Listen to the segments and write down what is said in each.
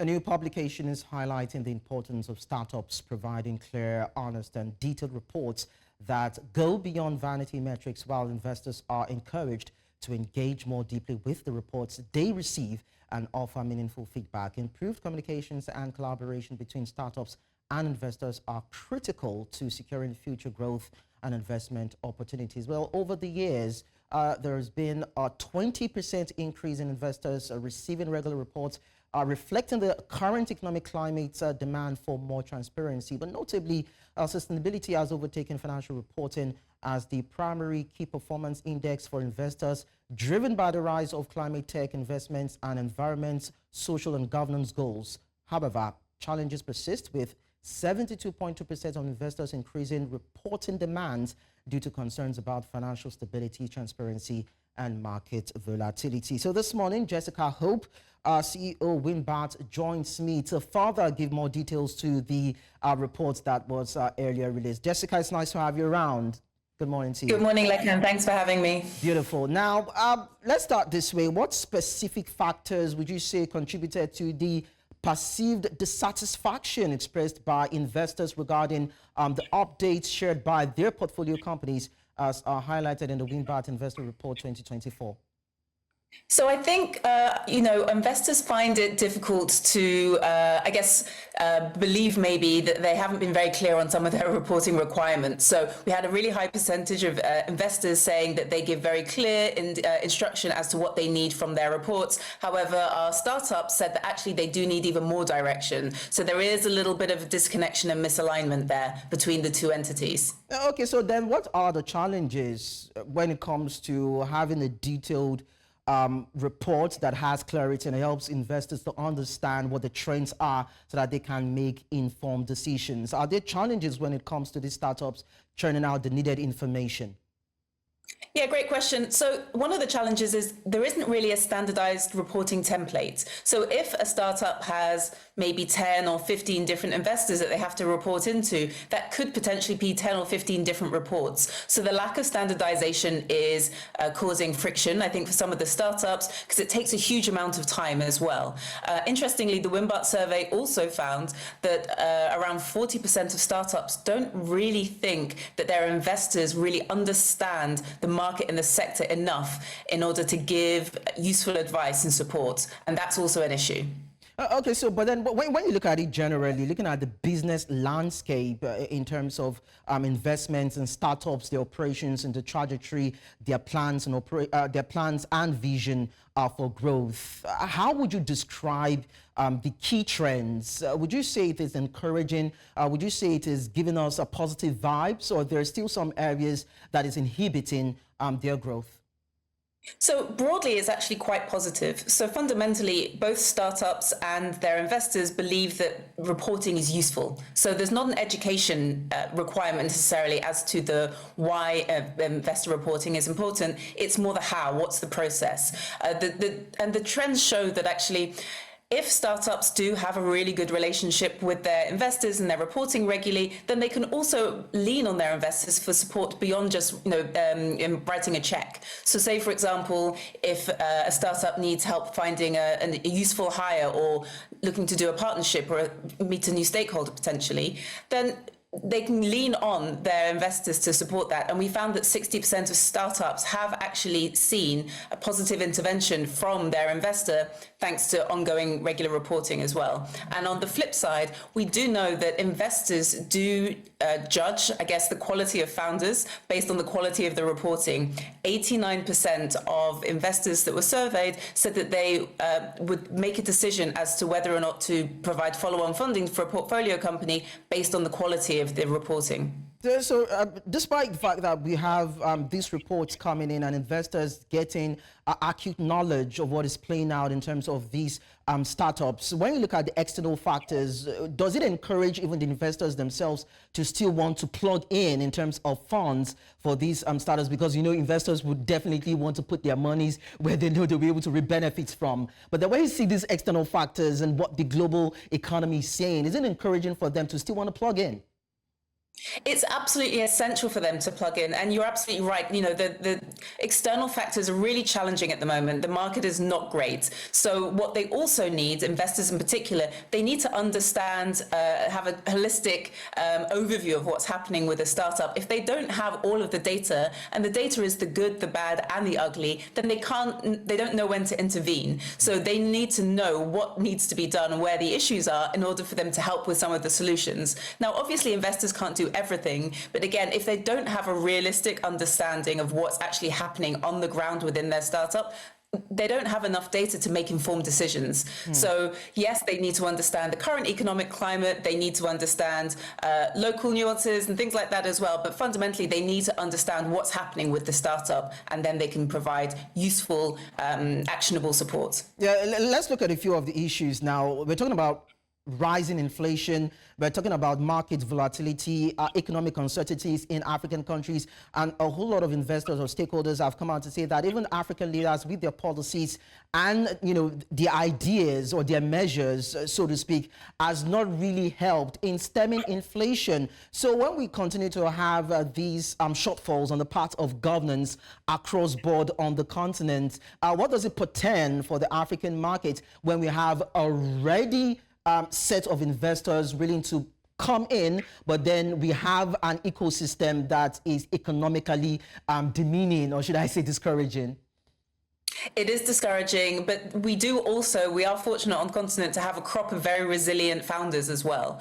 A new publication is highlighting the importance of startups providing clear, honest, and detailed reports that go beyond vanity metrics, while investors are encouraged to engage more deeply with the reports they receive and offer meaningful feedback. Improved communications and collaboration between startups and investors are critical to securing future growth and investment opportunities. Well, over the years, there has been a 20% increase in investors receiving regular reports, reflecting the current economic climate's demand for more transparency. But notably, sustainability has overtaken financial reporting as the primary key performance index for investors, driven by the rise of climate tech investments and environment, social and governance goals. However, challenges persist, with 72.2% of investors increasing reporting demands due to concerns about financial stability, transparency, and market volatility. So this morning, Jessica Hope, CEO Wimbart, joins me to further give more details to the report that was earlier released. Jessica, it's nice to have you around. Good morning to you. Good morning, Lekan. Thanks for having me. Beautiful. Now, let's start this way. What specific factors would you say contributed to the perceived dissatisfaction expressed by investors regarding the updates shared by their portfolio companies, as highlighted in the Wimbart Investor Report 2024? So I think, investors find it difficult to, believe maybe that they haven't been very clear on some of their reporting requirements. So we had a really high percentage of investors saying that they give very clear instruction as to what they need from their reports. However, our startups said that actually they do need even more direction. So there is a little bit of a disconnection and misalignment there between the two entities. Okay, so then what are the challenges when it comes to having a detailed report that has clarity and helps investors to understand what the trends are so that they can make informed decisions? Are there challenges when it comes to these startups churning out the needed information? Yeah, great question. So one of the challenges is there isn't really a standardized reporting template. So if a startup has maybe 10 or 15 different investors that they have to report into, that could potentially be 10 or 15 different reports. So the lack of standardization is causing friction, I think, for some of the startups, because it takes a huge amount of time as well. Interestingly, the Wimbart survey also found that around 40% of startups don't really think that their investors really understand the market and the sector enough in order to give useful advice and support. And that's also an issue. Okay, so but then when you look at it generally, looking at the business landscape in terms of investments and startups, their operations and the trajectory, their plans and vision for growth, how would you describe the key trends? Would you say it is encouraging? Would you say it is giving us a positive vibes, or there are still some areas that is inhibiting their growth? So broadly, it's actually quite positive. So fundamentally, both startups and their investors believe that reporting is useful. So there's not an education requirement necessarily as to the why investor reporting is important. It's more the how, what's the process. And the trends show that actually, if startups do have a really good relationship with their investors and they're reporting regularly, then they can also lean on their investors for support beyond just writing a check. So say, for example, if a startup needs help finding a useful hire or looking to do a partnership or meet a new stakeholder potentially, then they can lean on their investors to support that. And we found that 60% of startups have actually seen a positive intervention from their investor thanks to ongoing regular reporting as well. And on the flip side, we do know that investors do judge, I guess, the quality of founders based on the quality of the reporting. 89% of investors that were surveyed said that they would make a decision as to whether or not to provide follow-on funding for a portfolio company based on the quality of the reporting. So despite the fact that we have these reports coming in and investors getting acute knowledge of what is playing out in terms of these startups, when you look at the external factors, does it encourage even the investors themselves to still want to plug in terms of funds for these startups? Because, you know, investors would definitely want to put their monies where they know they'll be able to reap benefits from. But the way you see these external factors and what the global economy is saying, is it encouraging for them to still want to plug in? It's absolutely essential for them to plug in. And you're absolutely right. You know, the external factors are really challenging at the moment. The market is not great. So what they also need, investors in particular, they need to understand, have a holistic overview of what's happening with a startup. If they don't have all of the data, and the data is the good, the bad, and the ugly, then they don't know when to intervene. So they need to know what needs to be done and where the issues are in order for them to help with some of the solutions. Now, obviously, investors can't do everything, but again, if they don't have a realistic understanding of what's actually happening on the ground within their startup, they don't have enough data to make informed decisions. So yes, they need to understand the current economic climate, they need to understand local nuances and things like that as well, but fundamentally they need to understand what's happening with the startup, and then they can provide useful, actionable support. Yeah, let's look at a few of the issues now. We're talking about rising inflation, we're talking about market volatility, economic uncertainties in African countries, and a whole lot of investors or stakeholders have come out to say that even African leaders with their policies and, you know, the ideas or their measures, so to speak, has not really helped in stemming inflation. So when we continue to have these shortfalls on the part of governance across board on the continent, what does it portend for the African market when we have already set of investors willing to come in, but then we have an ecosystem that is economically demeaning, or should I say discouraging? It is discouraging, but we are fortunate on the continent to have a crop of very resilient founders as well,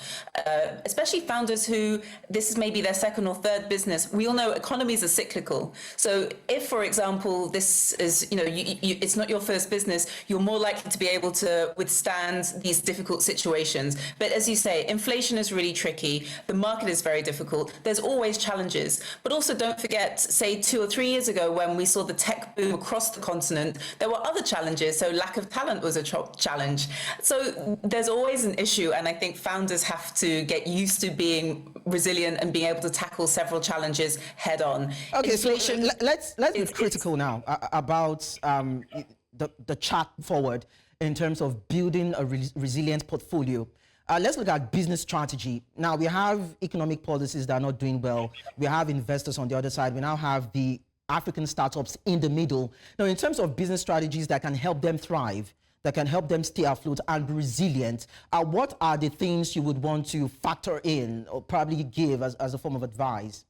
especially founders who this is maybe their second or third business. We all know economies are cyclical. So if, for example, this is, you know, it's not your first business, you're more likely to be able to withstand these difficult situations. But as you say, inflation is really tricky. The market is very difficult. There's always challenges. But also don't forget, say 2 or 3 years ago when we saw the tech boom across the continent, there were other challenges. So lack of talent was a challenge. So there's always an issue. And I think founders have to get used to being resilient and being able to tackle several challenges head on. Okay, inflation, so let's be critical now about the chart forward in terms of building a resilient portfolio. Let's look at business strategy. Now, we have economic policies that are not doing well. We have investors on the other side. We now have the African startups in the middle. Now, in terms of business strategies that can help them thrive, that can help them stay afloat and be resilient, what are the things you would want to factor in or probably give as a form of advice?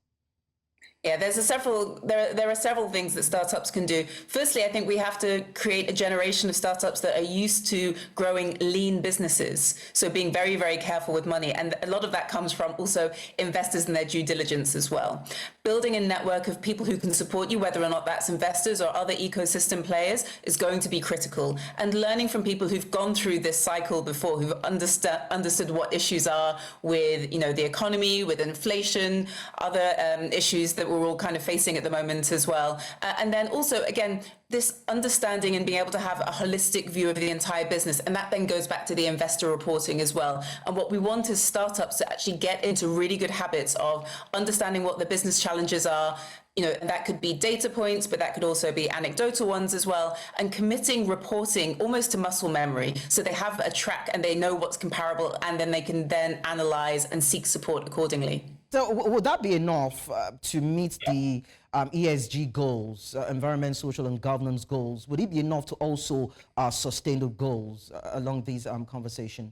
Yeah, there are several things that startups can do. Firstly, I think we have to create a generation of startups that are used to growing lean businesses. So being very, very careful with money. And a lot of that comes from also investors and their due diligence as well. Building a network of people who can support you, whether or not that's investors or other ecosystem players, is going to be critical. And learning from people who've gone through this cycle before, who've understood what issues are with, you know, the economy, with inflation, other issues that we're all kind of facing at the moment as well. And then also, again, this understanding and being able to have a holistic view of the entire business. And that then goes back to the investor reporting as well. And what we want is startups to actually get into really good habits of understanding what the business challenges are. You know, that could be data points, but that could also be anecdotal ones as well, and committing reporting almost to muscle memory. So they have a track and they know what's comparable, and then they can then analyze and seek support accordingly. So would that be enough to meet the ESG goals, environment, social and governance goals? Would it be enough to also sustain the goals along these conversations?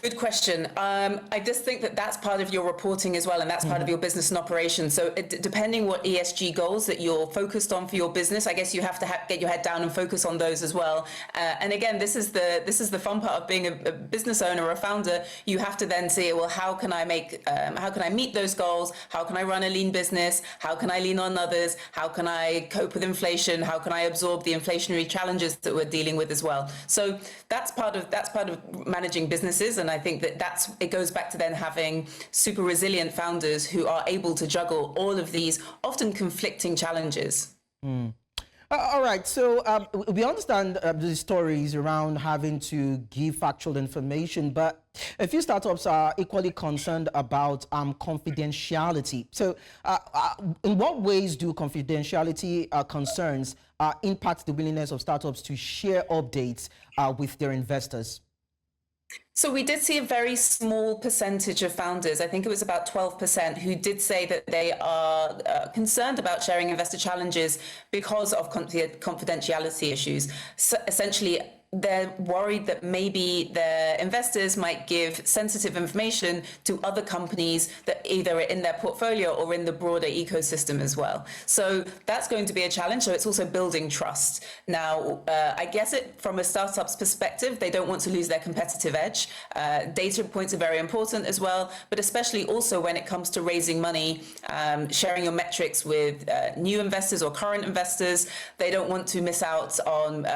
Good question. I just think that that's part of your reporting as well, and that's part of your business and operations. So depending what ESG goals that you're focused on for your business, I guess you have to get your head down and focus on those as well. And again, this is the fun part of being a business owner or a founder. You have to then see, well, how can I meet those goals? How can I run a lean business? How can I lean on others? How can I cope with inflation? How can I absorb the inflationary challenges that we're dealing with as well? So that's part of managing businesses. And I think that it goes back to then having super resilient founders who are able to juggle all of these often conflicting challenges. All right, so we understand the stories around having to give factual information, but a few startups are equally concerned about confidentiality. So in what ways do confidentiality concerns impact the willingness of startups to share updates with their investors? So we did see a very small percentage of founders, I think it was about 12%, who did say that they are concerned about sharing investor challenges because of confidentiality issues. So essentially, they're worried that maybe their investors might give sensitive information to other companies that either are in their portfolio or in the broader ecosystem as well. So that's going to be a challenge. So it's also building trust. Now, I guess from a startup's perspective, they don't want to lose their competitive edge. Data points are very important as well, but especially also when it comes to raising money, sharing your metrics with new investors or current investors. They don't want to miss out on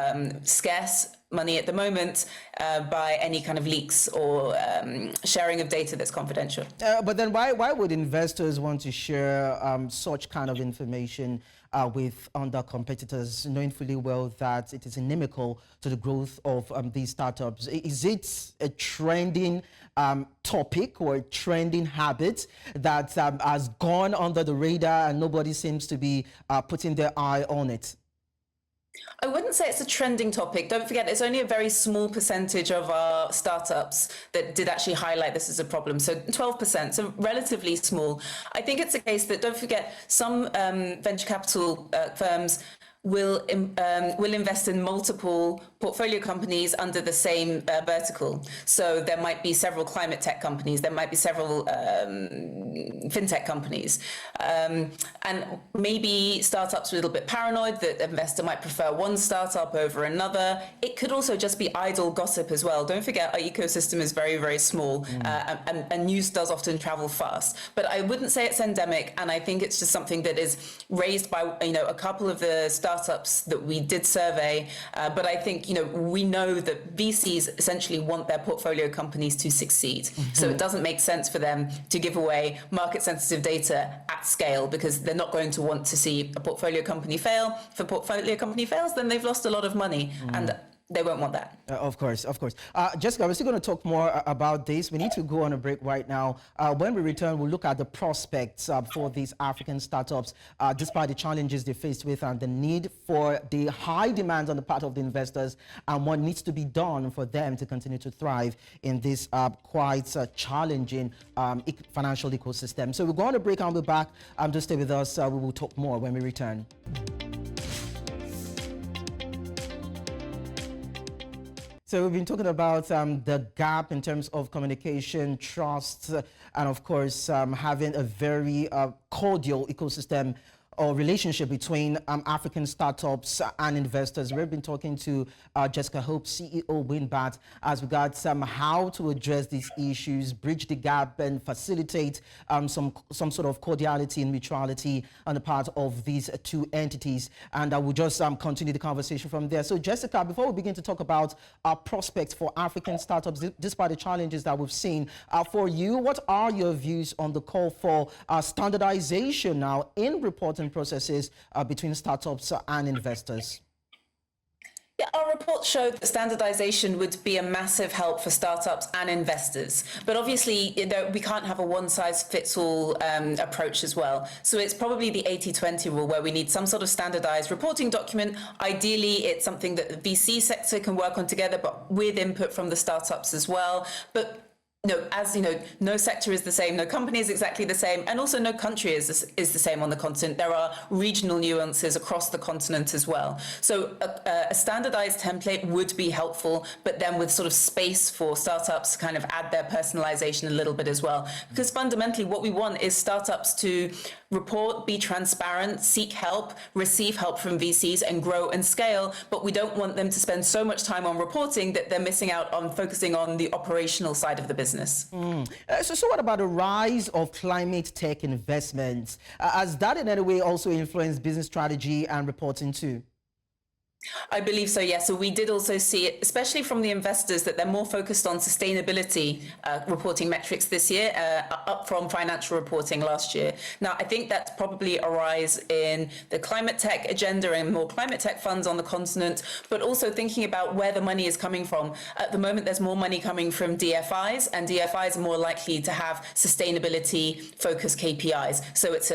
scarce money at the moment by any kind of leaks or sharing of data that's confidential. But then why would investors want to share such kind of information with other competitors, knowing fully well that it is inimical to the growth of these startups? Is it a trending topic or a trending habit that has gone under the radar and nobody seems to be putting their eye on it? I wouldn't say it's a trending topic. Don't forget, it's only a very small percentage of our startups that did actually highlight this as a problem. So 12%, so relatively small. I think it's a case that, don't forget, some venture capital firms will invest in multiple portfolio companies under the same vertical. So there might be several climate tech companies, there might be several fintech companies. And maybe startups are a little bit paranoid that the investor might prefer one startup over another. It could also just be idle gossip as well. Don't forget, our ecosystem is very, very small, and news does often travel fast. But I wouldn't say it's endemic, and I think it's just something that is raised by a couple of the startups that we did survey. But I think we know that VCs essentially want their portfolio companies to succeed. So it doesn't make sense for them to give away market sensitive data at scale, because they're not going to want to see a portfolio company fail. If a portfolio company fails, then they've lost a lot of money, and they won't want that. Of course. Jessica, we're still going to talk more about this. We need to go on a break right now. When we return, we'll look at the prospects for these African startups, despite the challenges they faced with and the need for the high demands on the part of the investors and what needs to be done for them to continue to thrive in this quite challenging financial ecosystem. So we'll go on a break and we'll be back. Just stay with us. We will talk more when we return. So we've been talking about the gap in terms of communication, trust, and of course having a very cordial ecosystem or relationship between African startups and investors. We've been talking to Jessica Hope, CEO Wimbart, as regards how to address these issues, bridge the gap, and facilitate some sort of cordiality and mutuality on the part of these two entities. And I will just continue the conversation from there. So Jessica, before we begin to talk about prospects for African startups, despite the challenges that we've seen, for you, what are your views on the call for standardization now in reporting processes between startups and investors? Yeah, our report showed that standardization would be a massive help for startups and investors. But obviously, we can't have a one-size-fits-all approach as well. So it's probably the 80-20 rule, where we need some sort of standardized reporting document. Ideally, it's something that the VC sector can work on together, but with input from the startups as well. But as you know, no sector is the same, no company is exactly the same, and also no country is the same on the continent. There are regional nuances across the continent as well. So a standardized template would be helpful, but then with sort of space for startups to kind of add their personalization a little bit as well. Because fundamentally what we want is startups to report, be transparent, seek help, receive help from VCs, and grow and scale. But we don't want them to spend so much time on reporting that they're missing out on focusing on the operational side of the business. So what about the rise of climate tech investments? Has that in any way also influenced business strategy and reporting too? I believe so, yes. So we did also see it, especially from the investors, that they're more focused on sustainability reporting metrics this year, up from financial reporting last year. Now, I think that's probably a rise in the climate tech agenda and more climate tech funds on the continent, but also thinking about where the money is coming from. At the moment, there's more money coming from DFIs, and DFIs are more likely to have sustainability-focused KPIs. So it's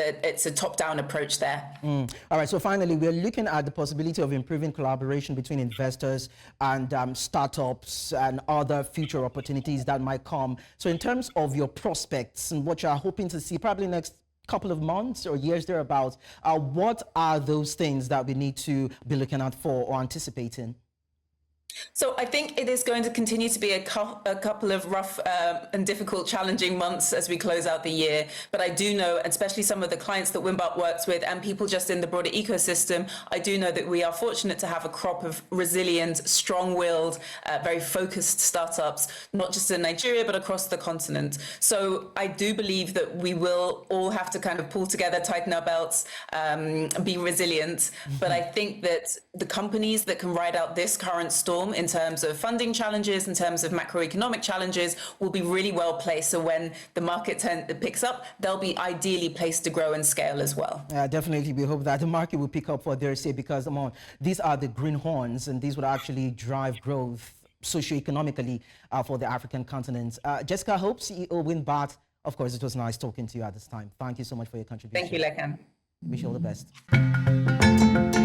a top-down approach there. All right, so finally, we're looking at the possibility of improving collaboration between investors and startups and other future opportunities that might come. So in terms of your prospects and what you're hoping to see probably next couple of months or years thereabouts, what are those things that we need to be looking out for or anticipating? So I think it is going to continue to be a couple of rough and difficult, challenging months as we close out the year. But I do know, especially some of the clients that Wimbart works with and people just in the broader ecosystem, I do know that we are fortunate to have a crop of resilient, strong-willed, very focused startups, not just in Nigeria, but across the continent. So I do believe that we will all have to kind of pull together, tighten our belts, and be resilient. Mm-hmm. But I think that the companies that can ride out this current storm in terms of funding challenges, in terms of macroeconomic challenges, will be really well placed. So when the market picks up, they'll be ideally placed to grow and scale as well. Definitely, we hope that the market will pick up for their sake, because these are the greenhorns, and these would actually drive growth socioeconomically for the African continent. Jessica Hope, CEO Wimbart, of course, it was nice talking to you at this time. Thank you so much for your contribution. Thank you, Lekan. Wish you all the best.